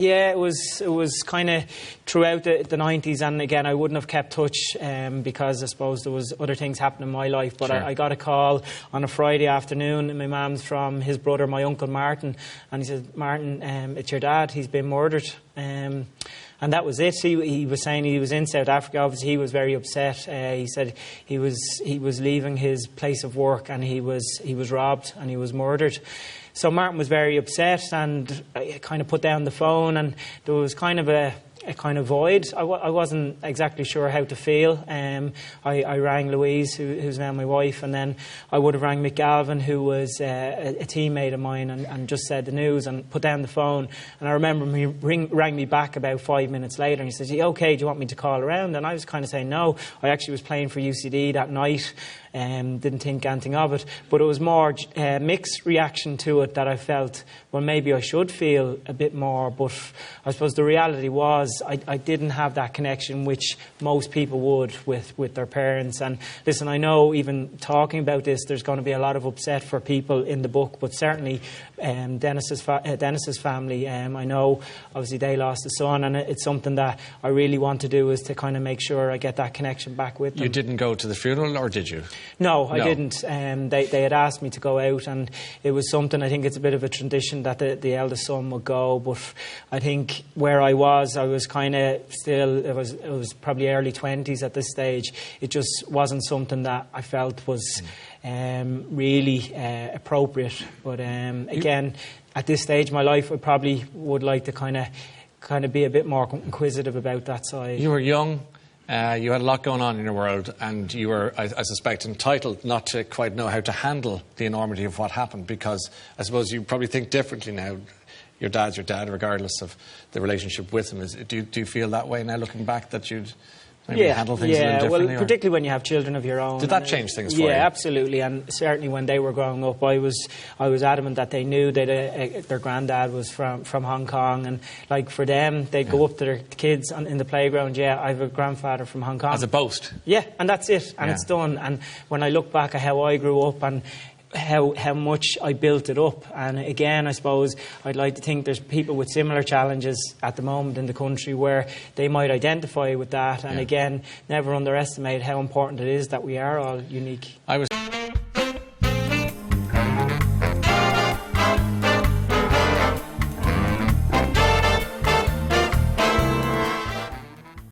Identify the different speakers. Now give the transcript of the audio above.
Speaker 1: Yeah, it was kind of throughout the 90s, and again, I wouldn't have kept touch because I suppose there was other things happening in my life. But
Speaker 2: sure.
Speaker 1: I got a call on a Friday afternoon, and my mum's from his brother, my uncle Martin, and he said, "Martin, it's your dad. He's been murdered." And that was it. He was saying he was in South Africa. Obviously, he was very upset. He said he was leaving his place of work, and he was robbed and he was murdered. So Martin was very upset, and I kind of put down the phone, and there was kind of a kind of void. I wasn't exactly sure how to feel. I rang Louise, who's now my wife, and then I would have rang Mick Galvin, who was a teammate of mine, and just said the news and put down the phone. And I remember he rang me back about 5 minutes later, and he says, "Okay, do you want me to call around?" And I was kind of saying no. I actually was playing for UCD that night. Didn't think anything of it, but it was more mixed reaction to it that I felt, well, maybe I should feel a bit more, but I suppose the reality was I didn't have that connection which most people would with their parents. And listen, I know even talking about this, there's going to be a lot of upset for people in the book, but certainly Dennis's family, I know obviously they lost a son, and it's something that I really want to do, is to kind of make sure I get that connection back with them.
Speaker 2: You didn't go to the funeral, or did you?
Speaker 1: No, I didn't. They had asked me to go out, and it was something, I think it's a bit of a tradition that the eldest son would go, but I think where I was kind of still, it was probably early 20s at this stage. It just wasn't something that I felt was really appropriate. But again, at this stage of my life, I probably would like to kind of be a bit more inquisitive about that side.
Speaker 2: You were young. You had a lot going on in your world, and you were, I suspect, entitled not to quite know how to handle the enormity of what happened, because I suppose you probably think differently now. Your dad's your dad, regardless of the relationship with him. Do you feel that way now, looking back, that you'd maybe handle things a little differently?
Speaker 1: Well, particularly when you have children of your own.
Speaker 2: Did that change things for you?
Speaker 1: Yeah, absolutely. And certainly when they were growing up, I was adamant that they knew that their granddad was from Hong Kong, and like for them, they'd go up to their kids in the playground. Yeah, I have a grandfather from Hong Kong.
Speaker 2: As a boast.
Speaker 1: Yeah, and that's it, and it's done. And when I look back at how I grew up and how much I built it up, and again, I suppose I'd like to think there's people with similar challenges at the moment in the country where they might identify with that, and again, never underestimate how important it is that we are all unique.